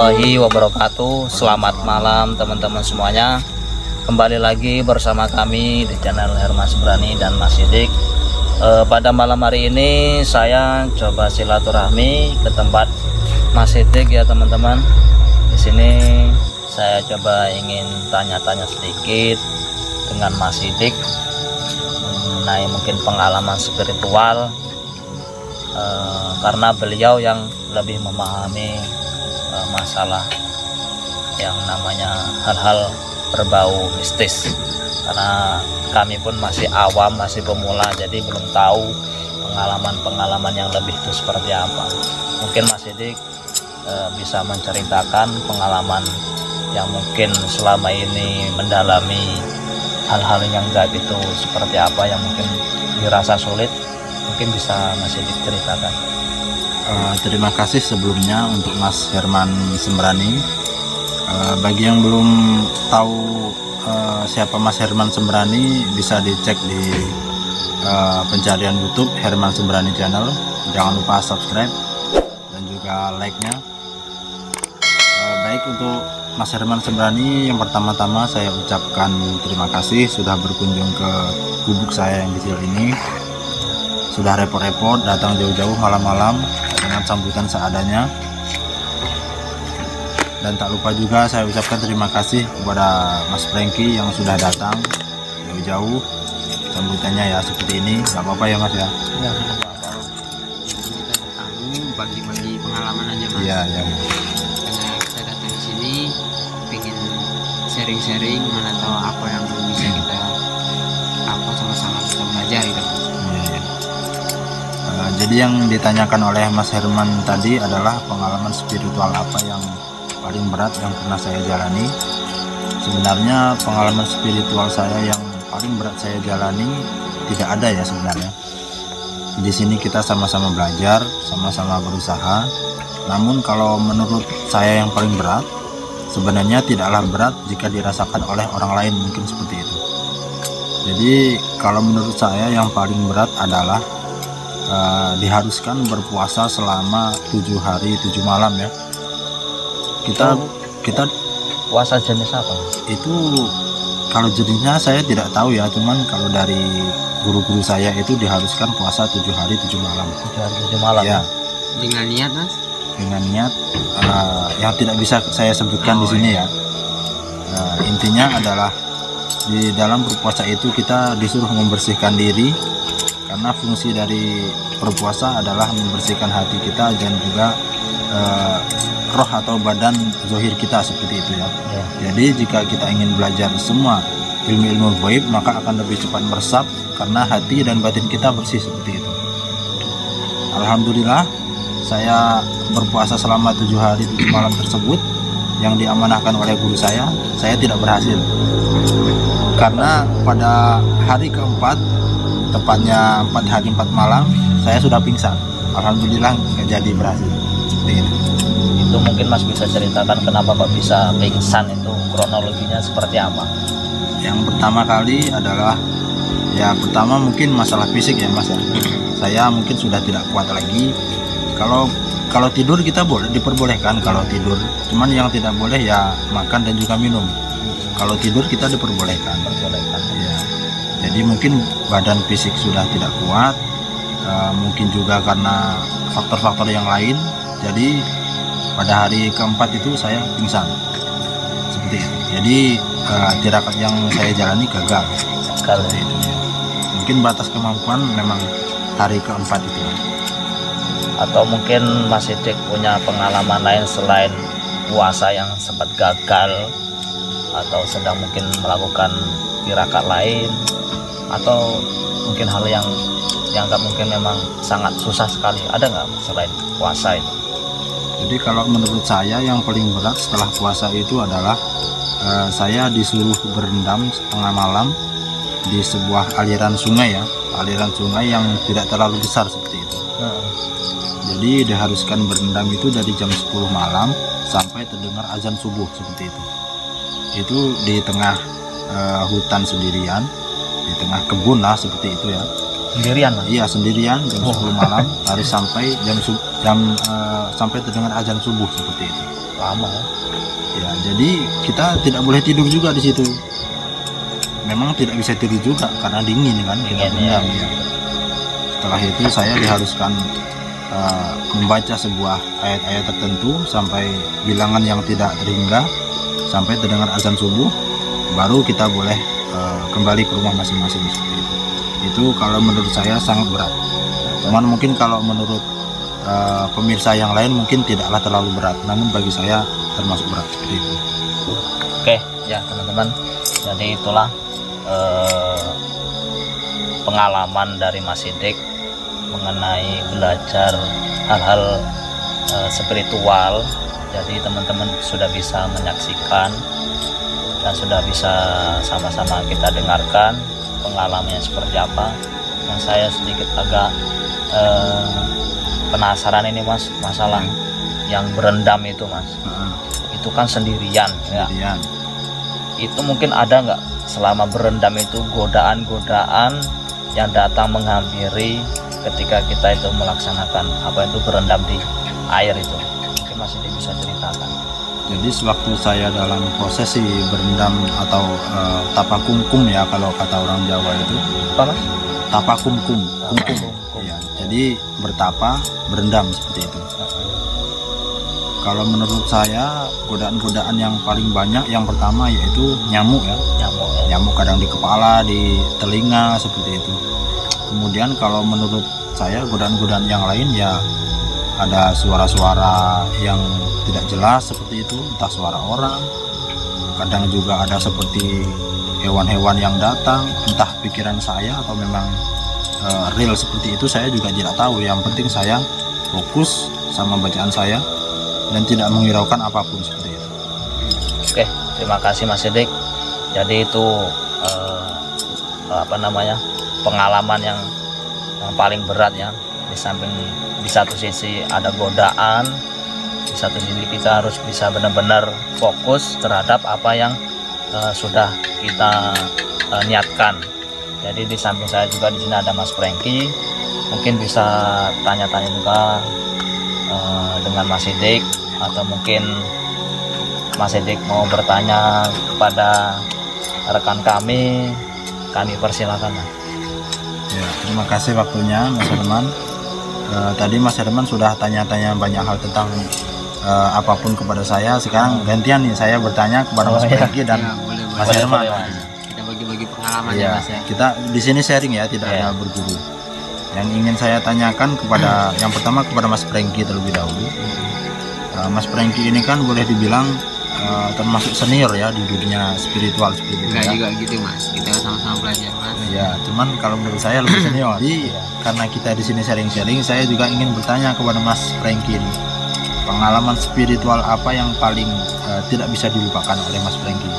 warahmatullahi wabarakatuh. Selamat malam teman-teman semuanya. Kembali lagi bersama kami di channel Herman Sembrani dan Mas Sidik. Pada malam hari ini saya coba silaturahmi ke tempat Mas Sidik ya teman-teman. Di sini saya coba ingin tanya-tanya sedikit dengan Mas Sidik mengenai mungkin pengalaman spiritual, karena beliau yang lebih memahami masalah yang namanya hal-hal berbau mistis, karena kami pun masih awam, masih pemula, jadi belum tahu pengalaman-pengalaman yang lebih itu seperti apa. Mungkin Mas Sidik bisa menceritakan pengalaman yang mungkin selama ini mendalami hal-hal yang gaib itu seperti apa, yang mungkin dirasa sulit, mungkin bisa Mas Sidik ceritakan. Terima kasih sebelumnya untuk Mas Herman Sembrani. Bagi yang belum tahu siapa Mas Herman Sembrani, bisa dicek di pencarian YouTube Herman Sembrani Channel. Jangan lupa subscribe dan juga like-nya. Baik, untuk Mas Herman Sembrani, yang pertama-tama saya ucapkan terima kasih sudah berkunjung ke gubuk saya yang kecil ini. Sudah repot-repot datang jauh-jauh malam-malam dengan sambutan seadanya. Dan tak lupa juga saya ucapkan terima kasih kepada Mas Franky yang sudah datang jauh-jauh. Sambutannya ya seperti ini, nggak apa-apa ya Mas ya? Ya, kita bertamu bagi-bagi pengalaman aja Mas. Iya. Karena kita datang di sini pengen sharing-sharing, mana tahu apa yang bisa kita sama-sama kita belajar gitu. Iya. Jadi yang ditanyakan oleh Mas Herman tadi adalah pengalaman spiritual apa yang paling berat yang pernah saya jalani. Sebenarnya pengalaman spiritual saya yang paling berat saya jalani tidak ada ya sebenarnya. Di sini kita sama-sama belajar, sama-sama berusaha. Namun kalau menurut saya yang paling berat, sebenarnya tidaklah berat jika dirasakan oleh orang lain, mungkin seperti itu. Jadi kalau menurut saya yang paling berat adalah diharuskan berpuasa selama 7 hari 7 malam ya. Kita puasa jenis apa? itu kalau jenisnya saya tidak tahu ya, cuman kalau dari guru-guru saya itu diharuskan puasa 7 hari 7 malam. 7 hari 7 malam Ya, Dengan niat Mas? dengan niat yang tidak bisa saya sebutkan di sini ya. Intinya adalah di dalam berpuasa itu kita disuruh membersihkan diri, karena fungsi dari berpuasa adalah membersihkan hati kita dan juga roh atau badan zohir kita, seperti itu ya. Jadi jika kita ingin belajar semua ilmu-ilmu gaib, maka akan lebih cepat meresap karena hati dan batin kita bersih, seperti itu. Alhamdulillah saya berpuasa selama 7 hari 7 malam tersebut yang diamanahkan oleh guru saya tidak berhasil. Karena pada hari keempat, tepatnya 4 hari 4 malam, saya sudah pingsan. Alhamdulillah nggak jadi berhasil, seperti itu. Itu mungkin Mas bisa ceritakan kenapa kok bisa pingsan, itu kronologinya seperti apa? Yang pertama kali adalah pertama mungkin masalah fisik ya Mas ya. Saya mungkin sudah tidak kuat lagi. Kalau tidur kita boleh, diperbolehkan kalau tidur. Cuman yang tidak boleh ya makan dan juga minum. Kalau tidur kita diperbolehkan. Ya. Jadi mungkin badan fisik sudah tidak kuat, mungkin juga karena faktor-faktor yang lain. Jadi pada hari keempat itu saya pingsan, seperti itu. Jadi tirakat yang saya jalani gagal. Seperti itu ya. Mungkin batas kemampuan memang hari keempat itu. Atau mungkin Mas Sidik punya pengalaman lain selain puasa yang sempat gagal, atau sedang mungkin melakukan tirakat lain, atau mungkin hal yang dianggap mungkin memang sangat susah sekali, ada nggak selain puasa itu? Jadi kalau menurut saya yang paling berat setelah puasa itu adalah saya disuruh berendam setengah malam di sebuah aliran sungai ya, aliran sungai yang tidak terlalu besar seperti itu. Jadi diharuskan berendam itu dari jam 10 malam sampai terdengar azan subuh, seperti itu. Itu di tengah hutan sendirian, di tengah kebun lah, seperti itu ya. Sendirian Mas? Iya, sendirian jam 10 malam harus sampai sampai terdengar azan subuh seperti itu. Lama ya? Ya, jadi kita tidak boleh tidur juga di situ. Memang tidak bisa tidur juga karena dingin kan, kita Dingin, ya. pendam, ya. Setelah itu saya diharuskan membaca sebuah ayat-ayat tertentu sampai bilangan yang tidak terhingga, sampai terdengar azan subuh, baru kita boleh kembali ke rumah masing-masing seperti itu. Itu kalau menurut saya sangat berat. Cuman mungkin kalau menurut pemirsa yang lain mungkin tidaklah terlalu berat, namun bagi saya termasuk berat seperti itu. Oke ya teman-teman, jadi itulah pengalaman dari Mas Sidik mengenai belajar hal-hal spiritual. Jadi teman-teman sudah bisa menyaksikan dan sudah bisa sama-sama kita dengarkan pengalamannya seperti apa. Yang saya sedikit agak penasaran ini Mas, masalah yang berendam itu Mas. Itu kan sendirian ya. Itu mungkin ada nggak selama berendam itu godaan-godaan yang datang menghampiri ketika kita itu melaksanakan apa itu berendam di air itu? Mungkin Mas Sidik bisa ceritakan. Jadi sewaktu saya dalam prosesi berendam atau tapakumkum ya kalau kata orang Jawa itu. Apa Mas? Tapakumkum. Ya, jadi bertapa, berendam seperti itu. Kalau menurut saya godaan-godaan yang paling banyak yang pertama yaitu nyamuk ya. Nyamuk kadang di kepala, di telinga seperti itu. Kemudian kalau menurut saya godaan-godaan yang lain ya ada suara-suara yang tidak jelas seperti itu, entah suara orang. Kadang juga ada seperti hewan-hewan yang datang, entah pikiran saya atau memang real seperti itu, saya juga tidak tahu. Yang penting saya fokus sama bacaan saya dan tidak menghiraukan apapun seperti itu. Oke, terima kasih Mas Sidik. Jadi itu pengalaman yang paling berat ya. Di samping di satu sisi ada godaan, di satu sisi kita harus bisa benar-benar fokus terhadap apa yang sudah kita niatkan. Jadi di samping saya juga di sini ada Mas Franky, mungkin bisa tanya-tanya juga dengan Mas Sidik, atau mungkin Mas Sidik mau bertanya kepada rekan kami persilakan Mas. Ya, terima kasih waktunya Mas Herman. Tadi Mas Herman sudah tanya-tanya banyak hal tentang apapun kepada saya. Sekarang gantian nih saya bertanya kepada Mas Franky dan Mas Herman. Kita bagi-bagi pengalaman ya Ya, Mas ya. kita di sini sharing ya, tidak ada berguru. Yang ingin saya tanyakan kepada yang pertama kepada Mas Franky terlebih dahulu. Mas Franky ini kan boleh dibilang termasuk senior ya di dunia spiritual seperti itu. Enggak Ya. juga gitu Mas, kita sama-sama belajar Mas. Ya, cuman kalau menurut saya lebih senior. Jadi karena kita di sini sharing-sharing, saya juga ingin bertanya kepada Mas Franky ini, pengalaman spiritual apa yang paling tidak bisa dilupakan oleh Mas Franky?